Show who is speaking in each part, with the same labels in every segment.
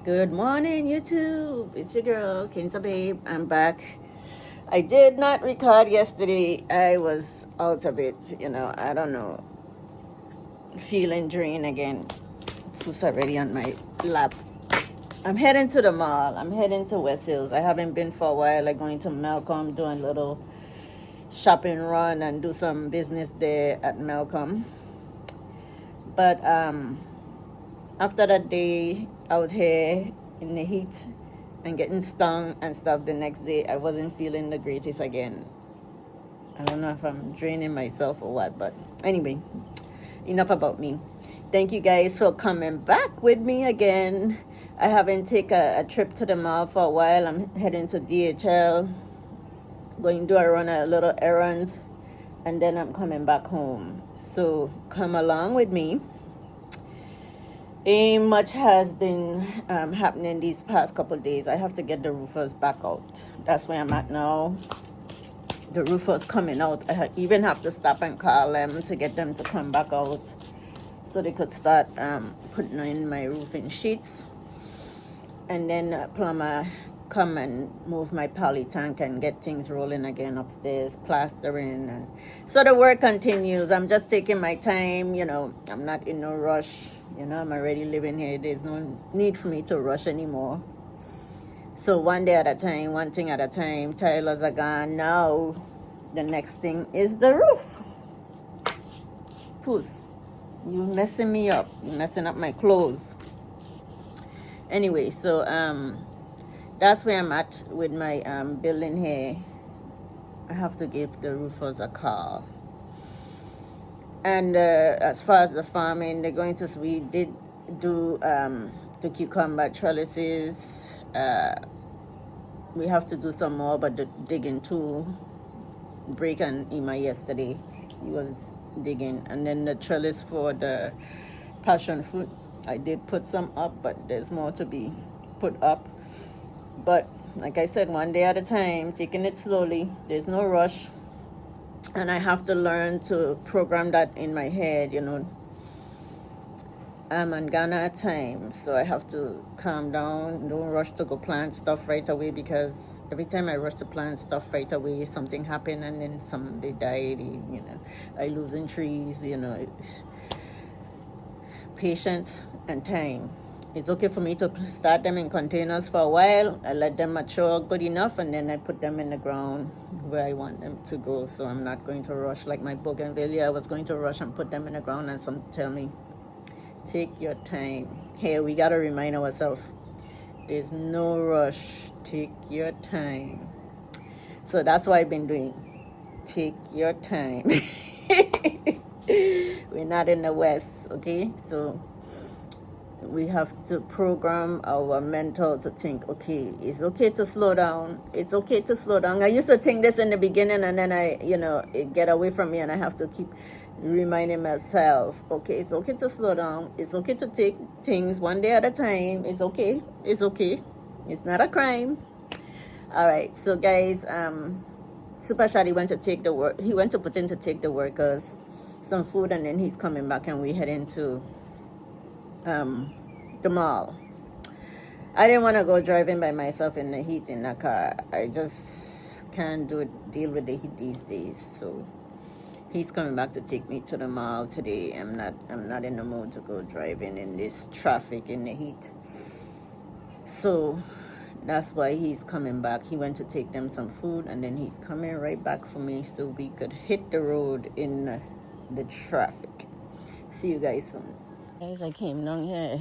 Speaker 1: Good morning, YouTube. It's your girl, Kinza Babe. I'm back. I did not record yesterday. I was out of it, I don't know, feeling drained again. Who's already on my lap? I'm heading to the mall. I'm heading to West Hills. I haven't been for a while. I'm going to Malcolm, doing a little shopping run and do some business there at Malcolm. But after that day out here in the heat and getting stung and stuff the next day, I wasn't feeling the greatest again. I don't know if I'm draining myself or what, but anyway, enough about me. Thank you guys for coming back with me again. I haven't taken a trip to the mall for a while. I'm heading to DHL, going to run a little errands, and then I'm coming back home. So come along with me. Much has been happening these past couple of days. I have to get the roofers back out. That's where I'm at now. The roofers coming out. I even have to stop and call them to get them to come back out so they could start putting in my roofing sheets. And then plumber come and move my poly tank and get things rolling again upstairs, plastering. And so the work continues. I'm just taking my time, I'm not in no rush. I'm already living here. There's no need for me to rush anymore. So one day at a time, one thing at a time. Tilers are gone. Now the next thing is the roof. Puss, you messing me up. You're messing up my clothes. Anyway, so that's where I'm at with my building here. I have to give the roofers a call. And as far as the farming, we did do the cucumber trellises. We have to do some more, but the digging tool break on Ima yesterday. He was digging. And then the trellis for the passion fruit, I did put some up, but there's more to be put up. But like I said, one day at a time, taking it slowly. There's no rush. And I have to learn to program that in my head, I'm on Ghana at times, so I have to calm down. Don't rush to go plant stuff right away, because every time I rush to plant stuff right away, something happened, and then they died. I losing trees. Patience and time. It's okay for me to start them in containers for a while. I let them mature good enough, and then I put them in the ground where I want them to go. So I'm not going to rush like my bougainvillea. I was going to rush and put them in the ground, and some tell me, take your time. Hey, we got to remind ourselves, there's no rush. Take your time. So that's what I've been doing. Take your time. We're not in the West, okay? So we have to program our mental to think, okay, it's okay to slow down. It's okay to slow down. I used to think this in the beginning, and then it get away from me, and I have to keep reminding myself, okay, it's okay to slow down. It's okay to take things one day at a time. It's okay. It's okay. It's not a crime. All right, so guys, Super Shadi went to take the work. He went to put in to take the workers some food, and then he's coming back, and we head into the mall. I didn't want to go driving by myself in the heat in the car. I just can't deal with the heat these days. So he's coming back to take me to the mall today. I'm not in the mood to go driving in this traffic in the heat. So that's why he's coming back. He went to take them some food, and then he's coming right back for me so we could hit the road in the traffic. See you guys soon. Guys, I came down here.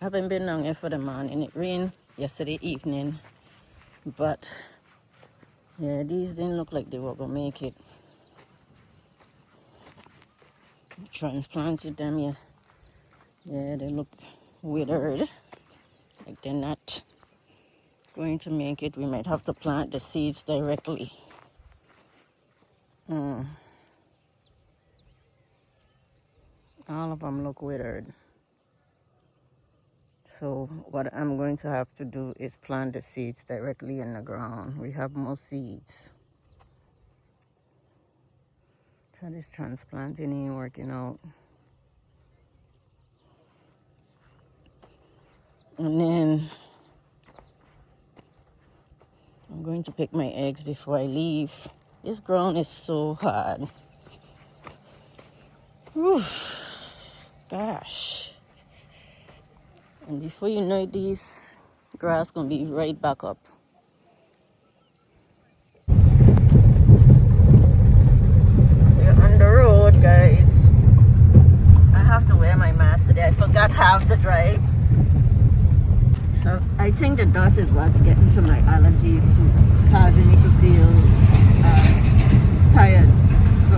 Speaker 1: I haven't been down here for the morning. It rained yesterday evening, but yeah, these didn't look like they were gonna make it. Transplanted them, yes. Yeah, they look withered, like they're not going to make it. We might have to plant the seeds directly. All of them look withered. So what I'm going to have to do is plant the seeds directly in the ground. We have more seeds. This transplanting ain't working out. And then morning. I'm going to pick my eggs before I leave. This ground is so hard. Whew. Gosh. And before you know it, these grass gonna be right back up. We're on the road, guys. I have to wear my mask today. I forgot half the drive. So I think the dust is what's getting to my allergies, causing me to feel tired. So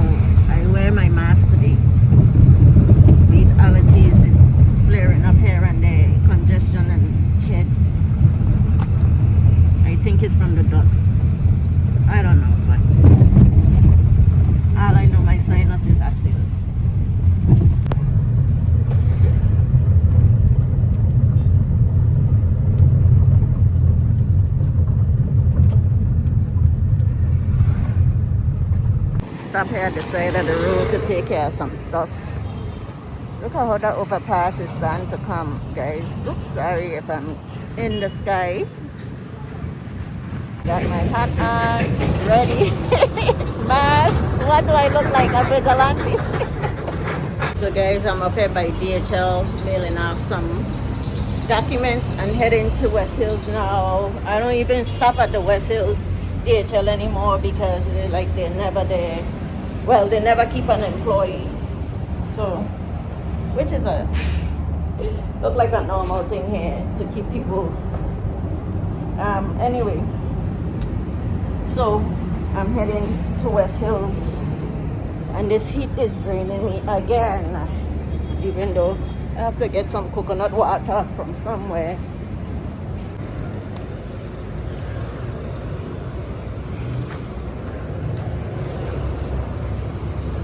Speaker 1: I wear my mask today. These allergies is flaring up here and there, congestion and head. I think it's from the dust. I don't know, but all I know, my sinus is active. Stop here at the side of the road to take care of some stuff. Look at how that overpass is starting to come, guys. Oops, sorry if I'm in the sky. Got my hat on, ready. Mask. What do I look like? A vigilante? So guys, I'm up here by DHL mailing off some documents and heading to West Hills now. I don't even stop at the West Hills DHL anymore because they're never there. Well, they never keep an employee. So, which is look like a normal thing here to keep people. Anyway, so I'm heading to West Hills, and this heat is draining me again. Even though I have to get some coconut water from somewhere.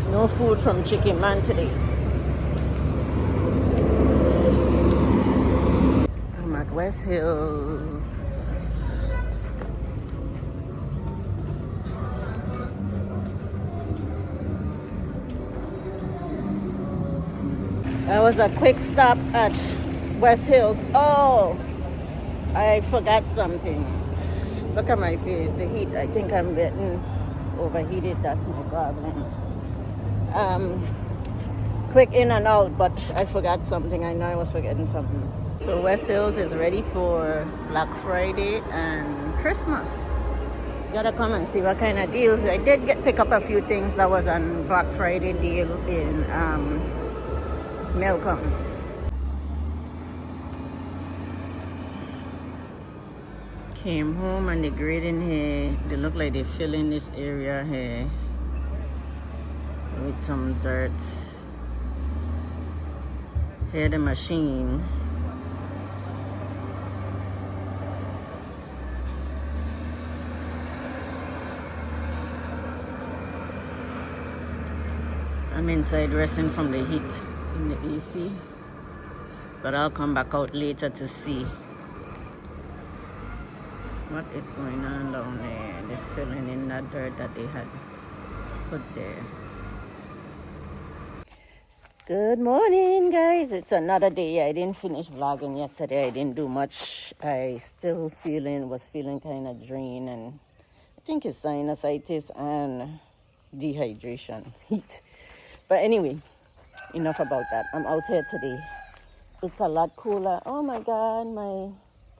Speaker 1: No food from Chicken Man today. I'm at West Hills. That was a quick stop at West Hills. Oh, I forgot something. Look at my face, the heat. I think I'm getting overheated. That's my problem. Quick in and out, but I forgot something. I know I was forgetting something. So West Hills is ready for Black Friday and Christmas. Gotta come and see what kind of deals. I did pick up a few things that was on Black Friday deal in Melcombe. Came home and they're grading here. They look like they're filling this area here with some dirt. Here the machine. I'm inside resting from the heat in the AC, but I'll come back out later to see what is going on down there. They're filling in that dirt that they had put there. Good morning, guys. It's another day. I didn't finish vlogging yesterday. I didn't do much. I still was feeling kind of drained, and I think it's sinusitis and dehydration, heat. But anyway, enough about that. I'm out here today. It's a lot cooler. Oh my God, my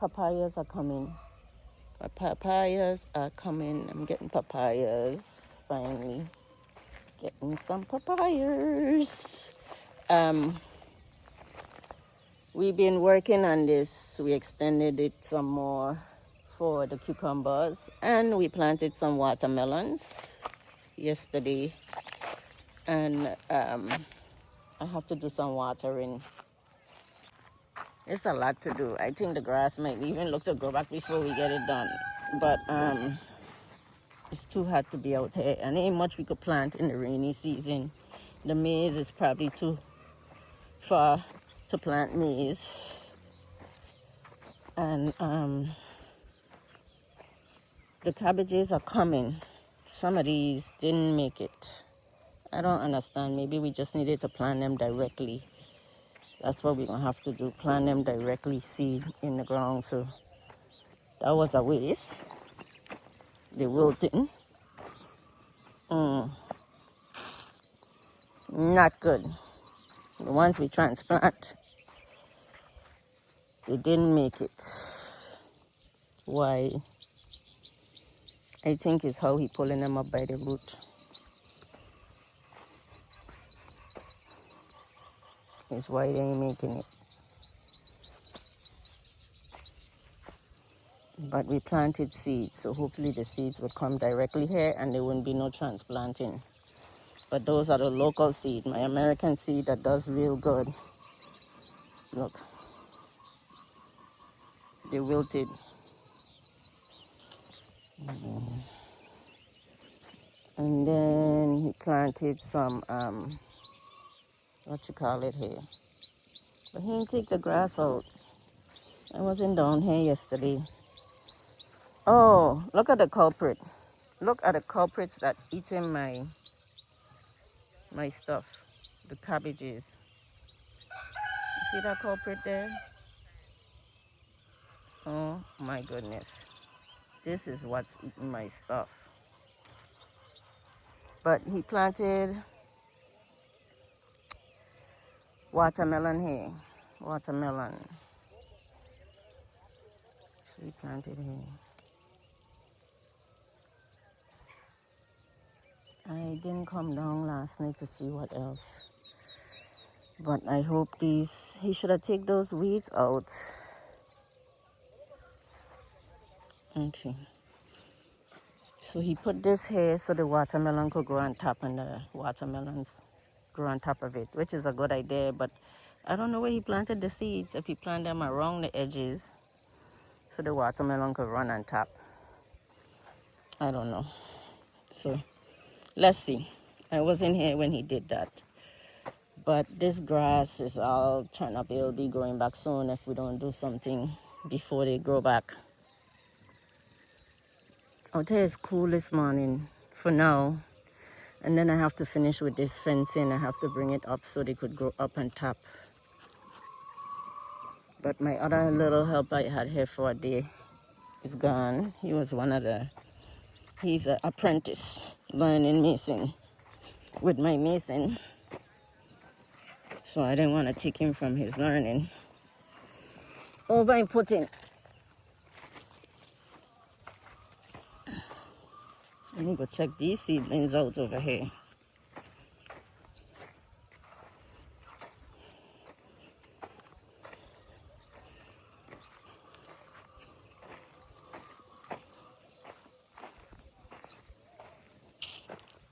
Speaker 1: papayas are coming. My papayas are coming. I'm getting papayas finally. Getting some papayas. We've been working on this. We extended it some more for the cucumbers, and we planted some watermelons yesterday, and I have to do some watering. It's a lot to do. I think the grass might even look to grow back before we get it done, but it's too hot to be out here, and ain't much we could plant in the rainy season. The maize is probably too far to plant maize, and the cabbages are coming. Some of these didn't make it. I don't understand. Maybe we just needed to plant them directly That's what we're gonna have to do, plant them directly seed in the ground. So that was a waste. They wilting. Not good. The ones we transplant, they didn't make it. Why? I think it's how he pulling them up by the root. Is why they ain't making it. But we planted seeds, so hopefully the seeds would come directly here and there wouldn't be no transplanting. But those are the local seed, my American seed that does real good. Look, they wilted. And then he planted some, what you call it here. But he didn't take the grass out. I wasn't down here yesterday. Oh, look at the culprit. Look at the culprits that eating my stuff, the cabbages. You see that culprit there? Oh my goodness. This is what's eating my stuff. But he planted watermelon here. Watermelon. So he planted here. I didn't come down last night to see what else. But I hope he should have taken those weeds out. Okay. So he put this here so the watermelon could grow on top and the watermelons grow on top of it, which is a good idea, but I don't know where he planted the seeds, if he planted them around the edges so the watermelon could run on top. I don't know. So let's see. I wasn't here when he did that. But this grass is all turned up. It'll be growing back soon if we don't do something before they grow back. Out here it's cool this morning for now. And then I have to finish with this fencing. I have to bring it up so they could grow up on top. But my other little helper I had here for a day is gone. He was he's an apprentice learning mason with my mason. So I didn't want to take him from his learning. Over and putting. Let me go check these seedlings out over here.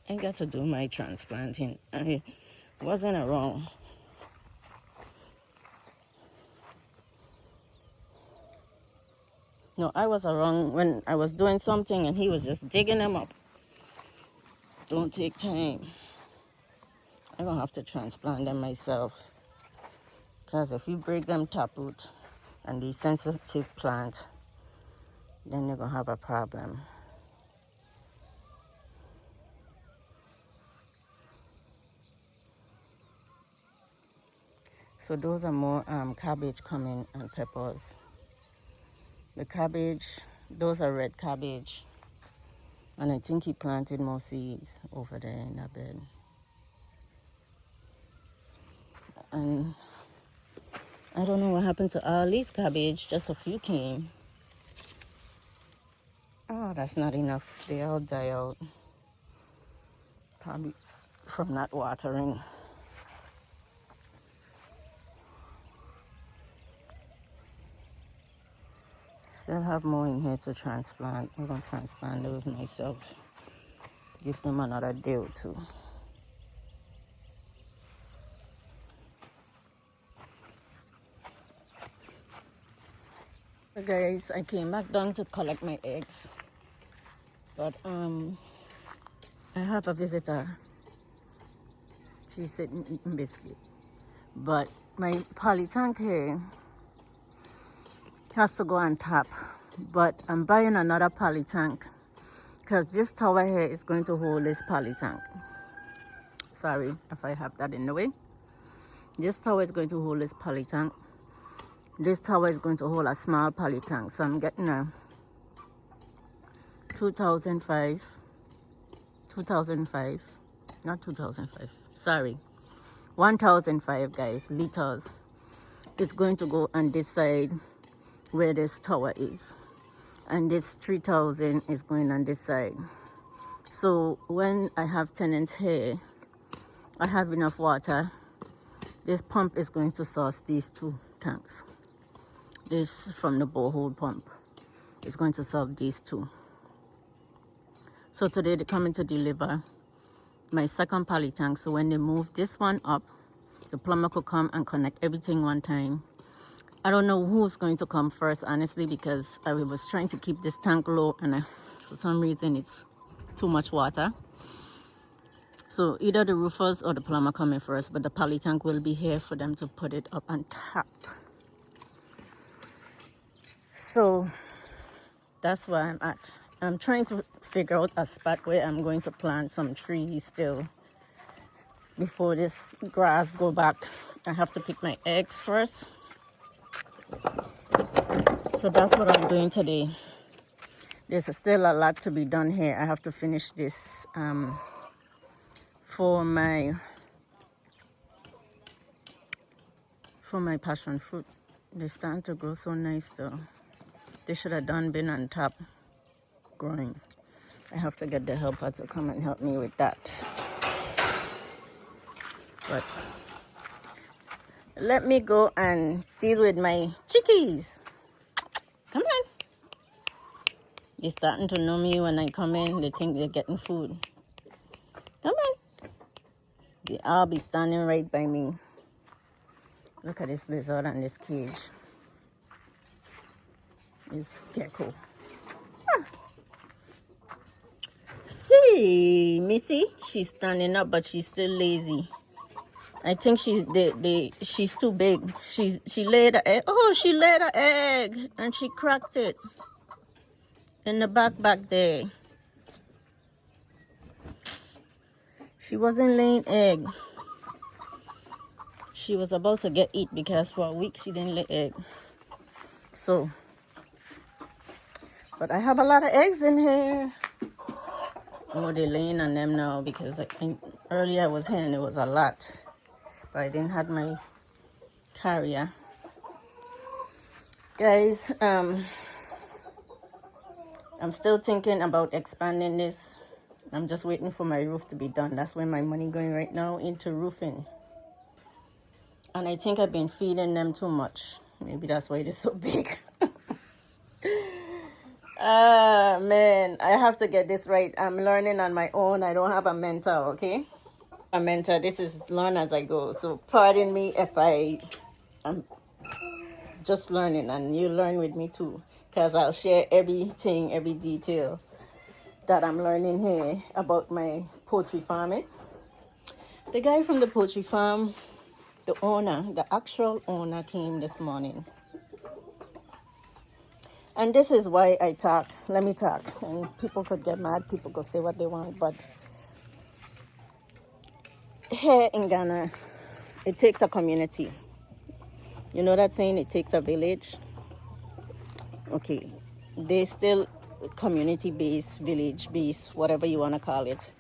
Speaker 1: I got to do my transplanting. I wasn't wrong. No, I was wrong when I was doing something and he was just digging them up. Don't take time. I'm going to have to transplant them myself. Because if you break them taproot and these sensitive plants, then you're going to have a problem. So those are more cabbage coming and peppers. The cabbage, those are red cabbage. And I think he planted more seeds over there in that bed. And I don't know what happened to all these cabbage. Just a few came. Oh, that's not enough. They all die out. Probably from not watering. Still have more in here to transplant. I'm going to transplant those myself. Give them another day or two. Guys, I came back down to collect my eggs. But I have a visitor. She's sitting eating biscuit. But my poly tank here has to go on top. But I'm buying another poly tank because this tower here is going to hold this poly tank. Sorry if I have that in the way. This tower is going to hold this poly tank. This tower is going to hold a small poly tank. So I'm getting a 2005, not 2005, sorry, 1005 guys, liters. It's going to go on this side where this tower is. And this 3000 is going on this side. So when I have tenants here, I have enough water. This pump is going to source these two tanks. This from the borehole pump is going to solve these two. So today they're coming to deliver my second poly tank. So when they move this one up, the plumber could come and connect everything one time. I don't know who's going to come first, honestly, because I was trying to keep this tank low and for some reason it's too much water. So either the roofers or the plumber coming first, but the poly tank will be here for them to put it up on top. So that's where I'm at. I'm trying to figure out a spot where I'm going to plant some trees still before this grass go back. I have to pick my eggs first. So that's what I'm doing today. There's still a lot to be done here. I have to finish this for my passion fruit. They're starting to grow so nice though. They should have been on top growing. I have to get the helper to come and help me with that. But let me go and deal with my chickies. Come on. They're starting to know me when I come in. They think they're getting food. Come on. They all be standing right by me. Look at this lizard and this cage. This gecko. Ah. See, Missy, she's standing up, but she's still lazy. I think she's too big. She laid an egg. Oh, she laid an egg and she cracked it in the back there. She wasn't laying egg. She was about to get eat because for a week she didn't lay egg. So, but I have a lot of eggs in here. Oh, they're laying on them now because earlier I was here and it was a lot. But I didn't have my carrier. Guys, I'm still thinking about expanding this. I'm just waiting for my roof to be done. That's where my money going right now, into roofing. And I think I've been feeding them too much. Maybe that's why it is so big. Ah, man, I have to get this right. I'm learning on my own. I don't have a mentor, okay? A mentor. This is learn as I go. So pardon me if I'm just learning, and you learn with me too. Because I'll share everything, every detail that I'm learning here about my poultry farming. The guy from the poultry farm, the owner, the actual owner, came this morning. And this is why I talk. Let me talk. And people could get mad. People could say what they want. But here in Ghana, it takes a community. You know that saying, it takes a village? Okay. They still community-based, village-based, whatever you want to call it.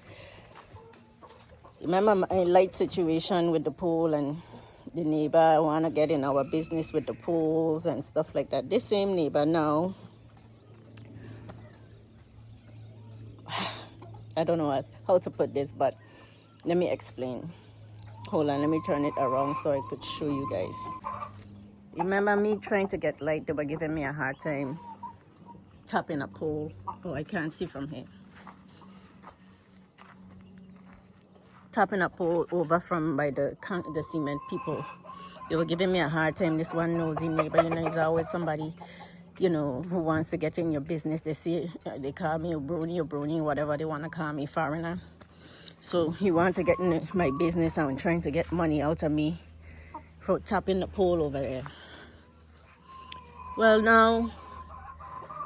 Speaker 1: Remember my light situation with the pool and the neighbor want to get in our business with the pools and stuff like that. This same neighbor now, I don't know how to put this, but let me explain. Hold on, let me turn it around so I could show you guys. Remember me trying to get light? They were giving me a hard time tapping a pole. Oh, I can't see from here. Tapping a pole over from by the cement people. They were giving me a hard time. This one nosy neighbor, you know, there's always somebody, you know, who wants to get in your business. They call me a brony, whatever they want to call me, foreigner. So he wants to get in my business and trying to get money out of me for tapping the pole over there. Well, now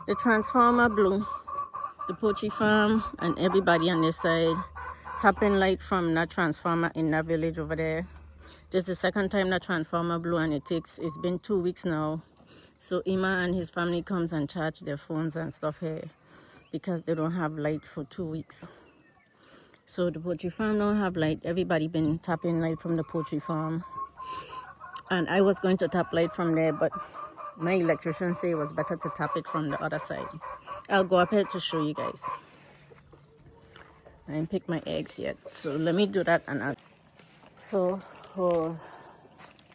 Speaker 1: the transformer blew. The poultry farm and everybody on this side tapping light from that transformer in that village over there. This is the second time that transformer blew, and it's been 2 weeks now. So Ima and his family comes and charge their phones and stuff here because they don't have light for 2 weeks. So the poultry farm don't have light. Everybody been tapping light from the poultry farm. And I was going to tap light from there, but my electrician said it was better to tap it from the other side. I'll go up here to show you guys. I didn't pick my eggs yet, so let me do that. So for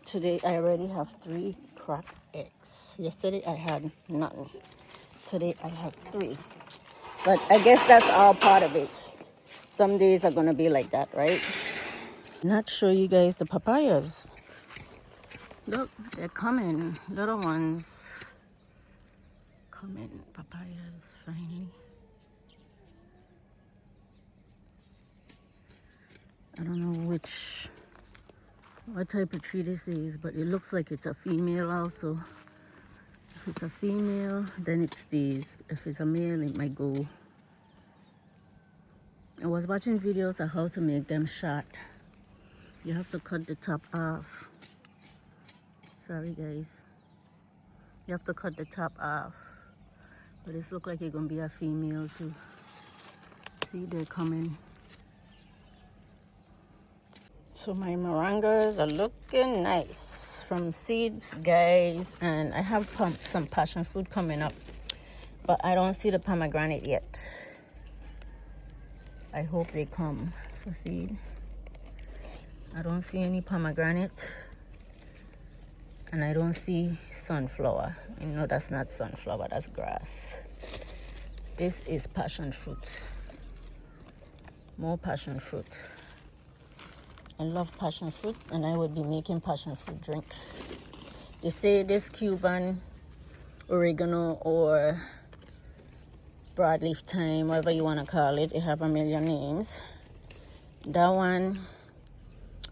Speaker 1: today, I already have 3 cracked eggs. Yesterday I had nothing. Today I have 3. But I guess that's all part of it. Some days are gonna be like that, right? Not show you guys the papayas. Look, they're coming. Little ones. Coming. Papayas, finally. I don't know what type of tree this is, but it looks like it's a female also. If it's a female, then it's these. If it's a male, it might go. I was watching videos of how to make them short. You have to cut the top off. Sorry guys. You have to cut the top off. But this looks like it's gonna be a female too. See, they're coming. So my morangas are looking nice from seeds, guys, and I have some passion fruit coming up, but I don't see the pomegranate yet. I hope they come. So seed, I don't see any pomegranate, and I don't see sunflower. You know that's not sunflower, that's grass. This is passion fruit. More passion fruit. I love passion fruit, and I would be making passion fruit drink. They say this Cuban oregano or broadleaf thyme, whatever you want to call it, it have a million names. That one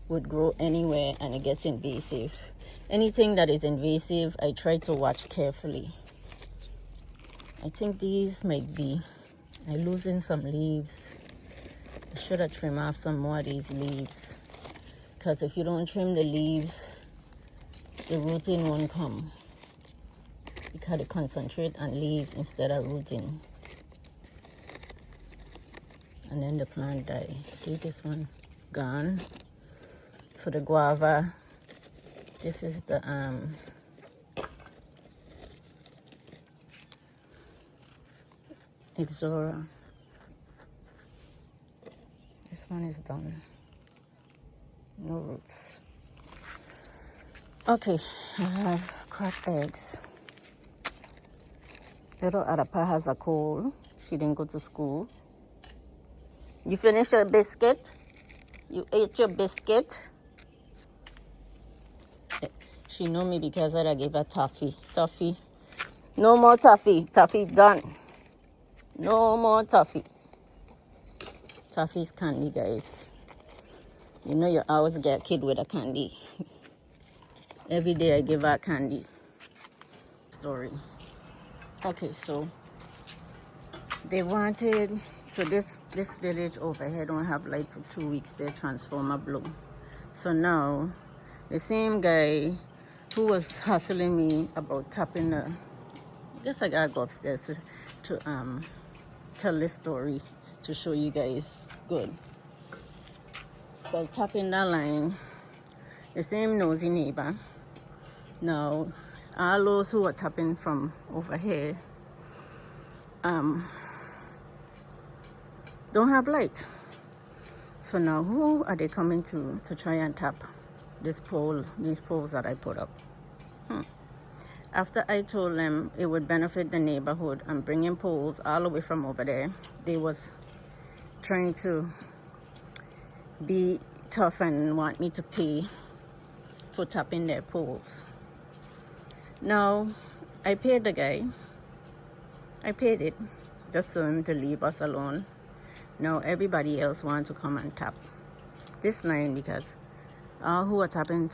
Speaker 1: would grow anywhere, and it gets invasive. Anything that is invasive, I try to watch carefully. I think these might be. I'm losing some leaves. I should have trimmed off some more of these leaves. Because if you don't trim the leaves, the rooting won't come. You gotta concentrate on leaves instead of rooting. And then the plant die. See this one? Gone. So the guava, this is the Exora. This one is done. No roots. Okay, I have cracked eggs. Little Arapa has a cold. She didn't go to school. You finished your biscuit? You ate your biscuit? She know me because I gave her toffee. Toffee. No more toffee. Toffee done. No more toffee. Toffee's candy, guys. You know you always get a kid with a candy. Every day I give her candy. Story. Okay, so they wanted, so this village over here don't have light for 2 weeks. Their transformer blew. So now the same guy who was hustling me about tapping the, I guess I gotta go upstairs to tell this story to show you guys good. So tapping that line, the same nosy neighbor. Now, all those who are tapping from over here don't have light. So now who are they coming to try and tap these poles that I put up? After I told them it would benefit the neighborhood and bringing poles all the way from over there, they was trying to be tough and want me to pay for tapping their poles. Now, I paid the guy. I paid it just for him to leave us alone. Now everybody else wants to come and tap this line because all who are tapping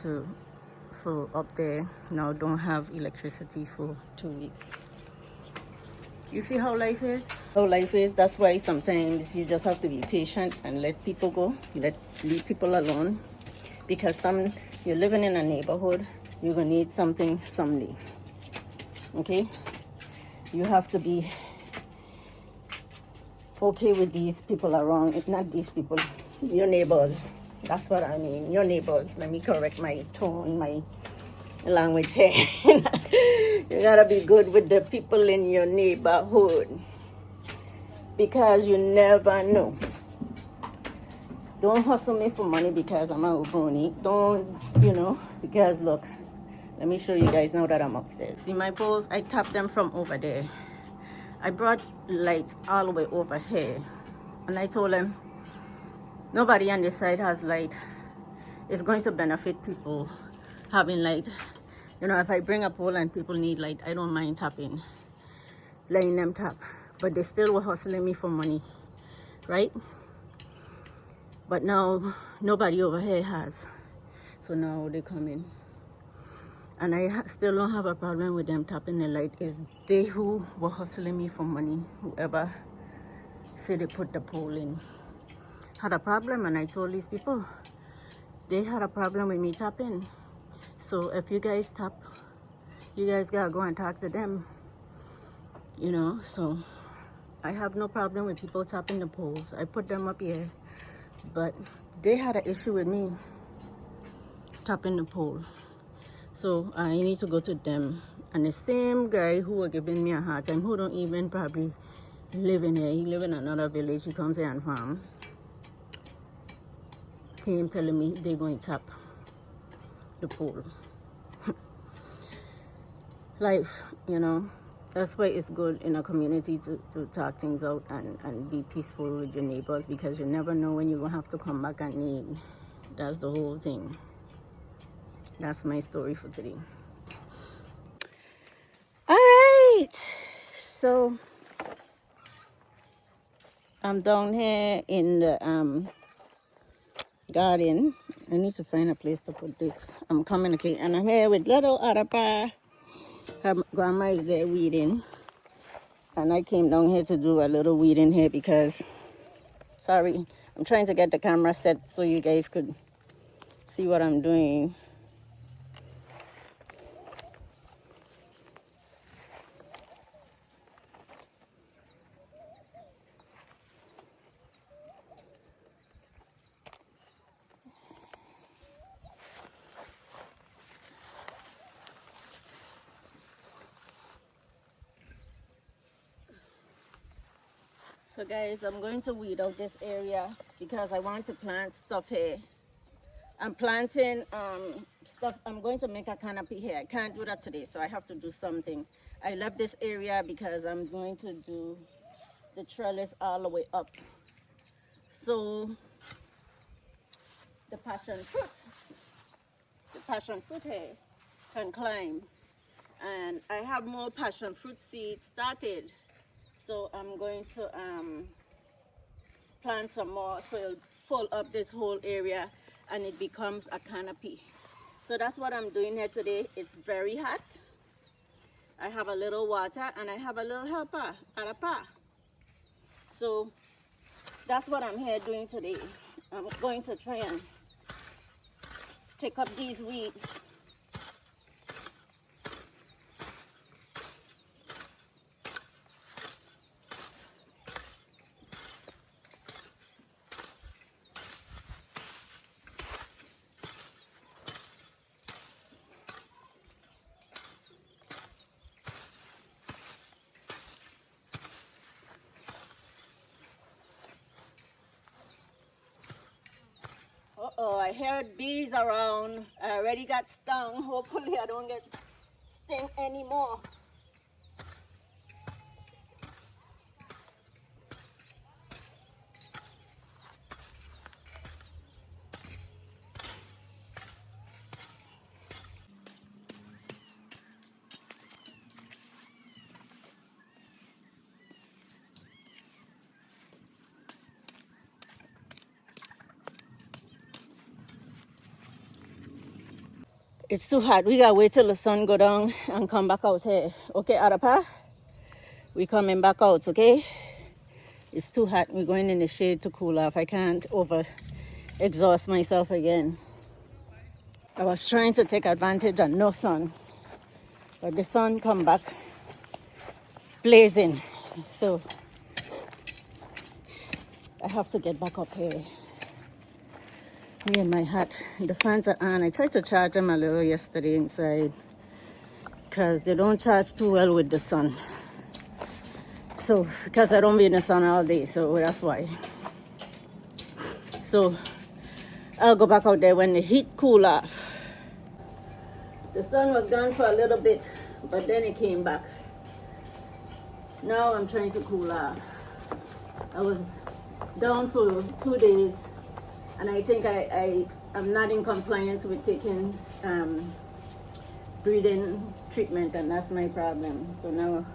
Speaker 1: for up there now don't have electricity for 2 weeks. You see how life is? How life is. That's why sometimes you just have to be patient and let people go. Leave people alone. Because you're living in a neighborhood, you're gonna need something someday. Okay? You have to be okay with these people around, not these people, your neighbors. That's what I mean, your neighbors. Let me correct my tone, my language here. You gotta be good with the people in your neighborhood, because you never know. Don't hustle me for money because I'm a brony. Don't, because look, let me show you guys now that I'm upstairs. See my poles? I tapped them from over there. I brought lights all the way over here. And I told them, nobody on this side has light. It's going to benefit people having light. If I bring a pole and people need light, I don't mind tapping, letting them tap. But they still were hustling me for money, right? But now, nobody over here has. So now they come in. And I still don't have a problem with them tapping the light. It's they who were hustling me for money. Whoever said they put the pole in had a problem. And I told these people, they had a problem with me tapping. So if you guys tap, you guys gotta go and talk to them. So I have no problem with people tapping the poles. I put them up here. But they had an issue with me tapping the pole. So I need to go to them. And the same guy who were giving me a hard time, who don't even probably live in here, he live in another village, he comes here and farm, came telling me they're going to tap the pole. Life, that's why it's good in a community to talk things out and be peaceful with your neighbors, because you never know when you're going to have to come back and need. That's the whole thing. That's my story for today. All right. So I'm down here in the garden. I need to find a place to put this. I'm communicating. And I'm here with little Arapa. Her grandma is there weeding. And I came down here to do a little weeding here because, sorry, I'm trying to get the camera set so you guys could see what I'm doing. So guys, I'm going to weed out this area because I want to plant stuff here. I'm planting stuff. I'm going to make a canopy here. I can't do that today, so I have to do something. I left this area because I'm going to do the trellis all the way up. So the passion fruit here can climb. And I have more passion fruit seeds started. So I'm going to plant some more so it'll fill up this whole area and it becomes a canopy. So that's what I'm doing here today. It's very hot. I have a little water and I have a little helper, Arapa. So that's what I'm here doing today. I'm going to try and take up these weeds. Uh-oh, I heard bees around. I already got stung. Hopefully I don't get stung anymore. It's too hot. We gotta wait till the sun go down and come back out here. Okay, Arapa? We coming back out, okay? It's too hot. We're going in the shade to cool off. I can't over exhaust myself again. I was trying to take advantage of no sun, but the sun come back blazing. So I have to get back up here. Me and my hat, the fans are on. I tried to charge them a little yesterday inside because they don't charge too well with the sun. So, because I don't be in the sun all day, so that's why. So, I'll go back out there when the heat cool off. The sun was gone for a little bit, but then it came back. Now I'm trying to cool off. I was down for 2 days, and I think I'm not in compliance with taking breathing treatment, and that's my problem. So now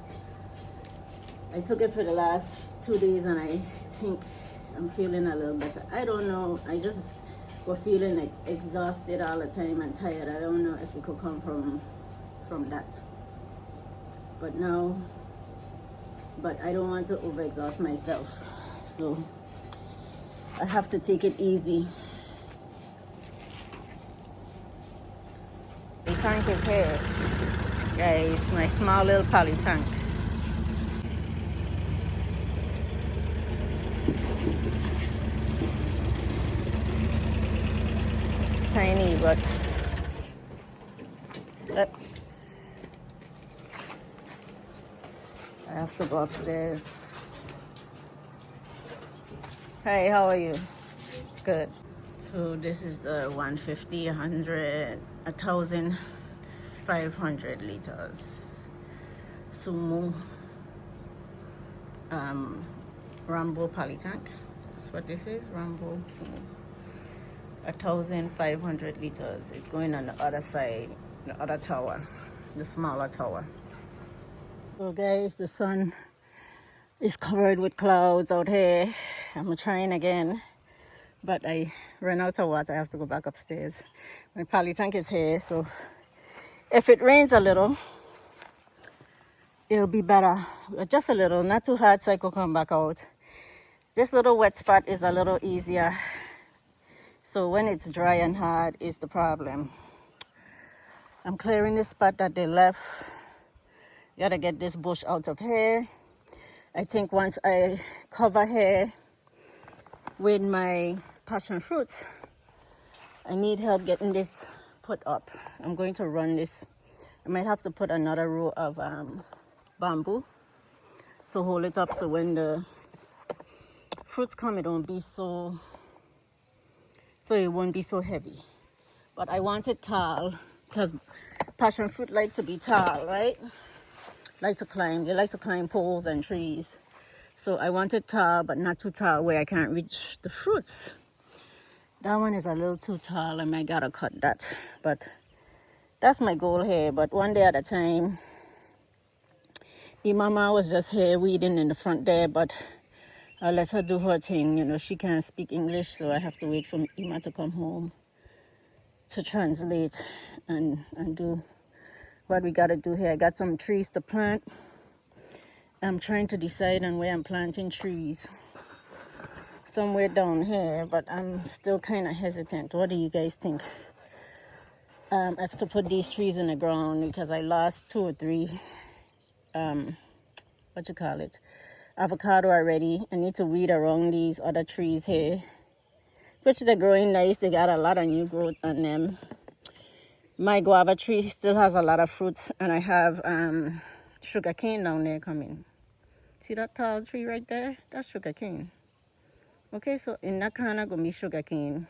Speaker 1: I took it for the last 2 days, and I think I'm feeling a little better. I don't know. I just was feeling like exhausted all the time and tired. I don't know if it could come from that. But now, I don't want to overexhaust myself. So I have to take it easy. The tank is here. Guys, my small little poly tank. Tiny, but I have to go upstairs. Hey, how are you? Good. So this is the 150, 100, 1,500 liters Sumo Rambo poly tank. That's what this is, Rambo Sumo. 1,500 liters. It's going on the other side, the other tower, the smaller tower. So guys, the sun is covered with clouds out here. I'm trying again, but I ran out of water. I have to go back upstairs. My poly tank is here, so if it rains a little, it'll be better. Just a little, not too hard, so I could come back out. This little wet spot is a little easier. So when it's dry and hard is the problem. I'm clearing the spot that they left. Gotta get this bush out of here. I think once I cover here with my passion fruits, I need help getting this put up. I'm going to run this. I might have to put another row of bamboo to hold it up, so when the fruits come, it won't be so it won't be so heavy. But I want it tall because passion fruit like to be tall, right? They like to climb poles and trees. So I want it tall, but not too tall where I can't reach the fruits. That one is a little too tall. I might gotta cut that. But that's my goal here. But one day at a time. The mama was just here weeding in the front there, but I let her do her thing. You know, she can't speak English, so I have to wait for Ima to come home to translate and do what we gotta do here. I got some trees to plant. I'm trying to decide on where I'm planting trees. Somewhere down here, but I'm still kind of hesitant. What do you guys think? I have to put these trees in the ground because I lost 2 or 3 avocado already. I need to weed around these other trees here, which they're growing nice. They got a lot of new growth on them. My guava tree still has a lot of fruits, and I have sugar cane down there coming. See that tall tree right there? That's sugar cane. Okay, so in that corner gonna be sugar cane.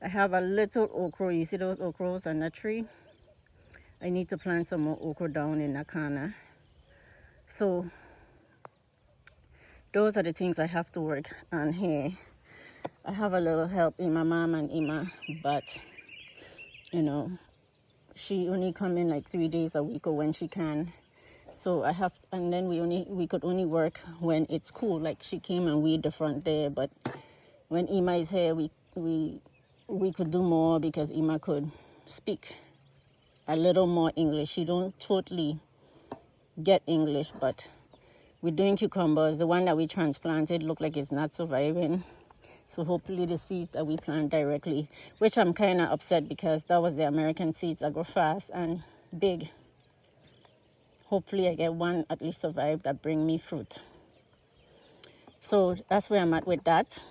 Speaker 1: I have a little okra. You see those okras on that tree? I need to plant some more okra down in that corner. So those are the things I have to work on here. I have a little help in my mom and Ima, but you know, she only come in like 3 days a week or when she can. So I have, and then we could only work when it's cool. Like she came and weed the front there, but when Ima is here, we could do more because Ima could speak a little more English. She don't totally get English, but we're doing cucumbers. The one that we transplanted looked like it's not surviving. So hopefully the seeds that we plant directly, which I'm kind of upset because that was the American seeds that grow fast and big. Hopefully I get one at least survive that bring me fruit. So that's where I'm at with that.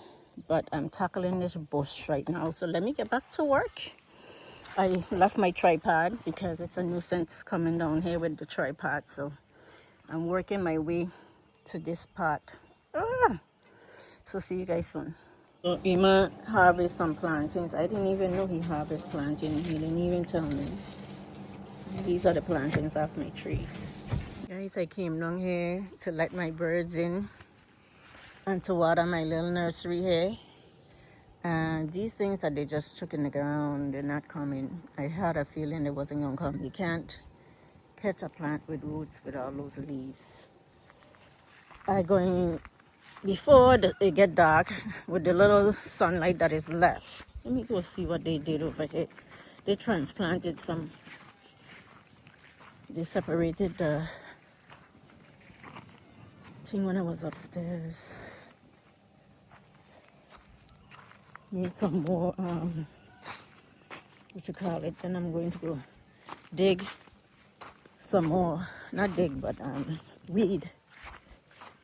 Speaker 1: But I'm tackling this bush right now. So let me get back to work. I left my tripod because it's a nuisance coming down here with the tripod. So I'm working my way to this part. So see you guys soon. So Ima harvest some plantains. I didn't even know he harvest plantains. He didn't even tell me. These are the plantains off my tree. Guys, I came down here to let my birds in and to water my little nursery here. And these things that they just took in the ground, they're not coming. I had a feeling they wasn't gonna come. You can't catch a plant with roots with all those leaves. I going before it get dark with the little sunlight that is left. Let me go see what they did over here. They transplanted some. They separated the thing when I was upstairs. Made some more what you call it. Then I'm going to go dig some more, not dig, but weed.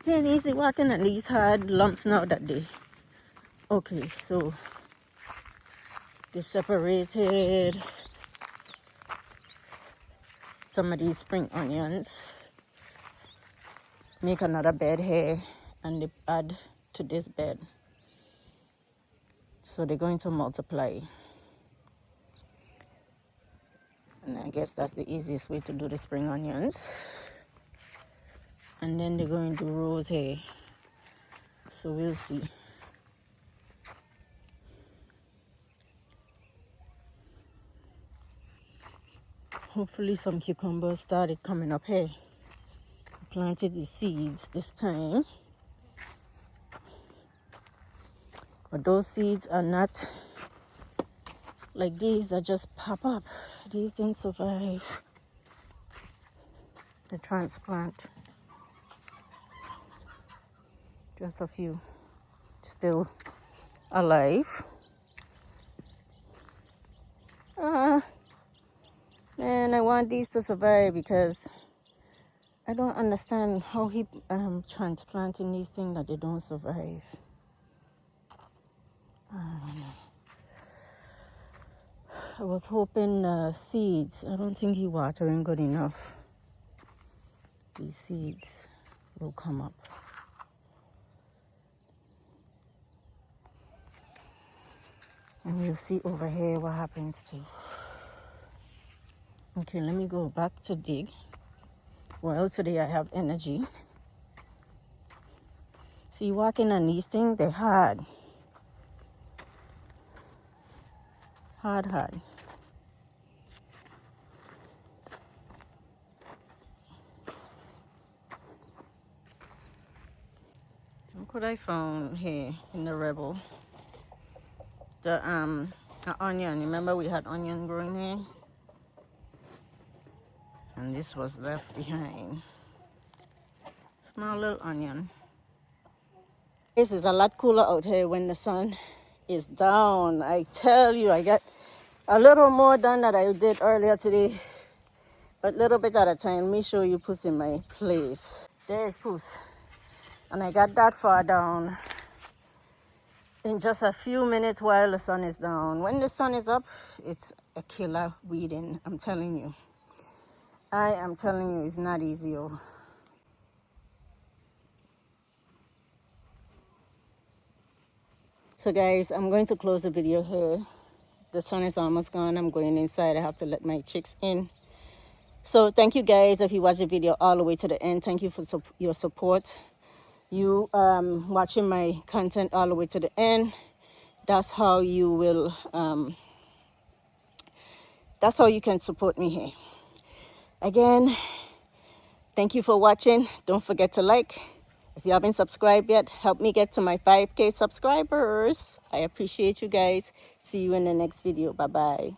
Speaker 1: It ain't easy walking on these hard lumps now that day. Okay, so they separated some of these spring onions, make another bed here, and they add to this bed. So they're going to multiply. And I guess that's the easiest way to do the spring onions. And then they're going to do rows here. So we'll see. Hopefully some cucumbers started coming up here. I planted the seeds this time. But those seeds are not like these that just pop up. These didn't survive the transplant. Just a few still alive. Man, I want these to survive because I don't understand how he transplanting these things that they don't survive. I was hoping seeds. I don't think he watering good enough. These seeds will come up. And we'll see over here what happens too. Okay, let me go back to dig. Well, today I have energy. See, walking on these things, they're hard. Hard. Look what I found here in the Rebel. The onion. Remember we had onion growing here? And this was left behind. Small little onion. This is a lot cooler out here when the sun is down. I tell you, I got a little more done than I did earlier today. But little bit at a time. Let me show you Puss in my place. There's Puss. And I got that far down in just a few minutes while the sun is down. When the sun is up, it's a killer weeding. I'm telling you. I am telling you, it's not easy. Oh. So guys, I'm going to close the video here. The sun is almost gone. I'm going inside. I have to let my chicks in. So thank you guys. If you watch the video all the way to the end, thank you for your support. You watching my content all the way to the end. That's how you will, that's how you can support me here. Again, thank you for watching. Don't forget to like. If you haven't subscribed yet, help me get to my 5K subscribers. I appreciate you guys. See you in the next video. Bye-bye.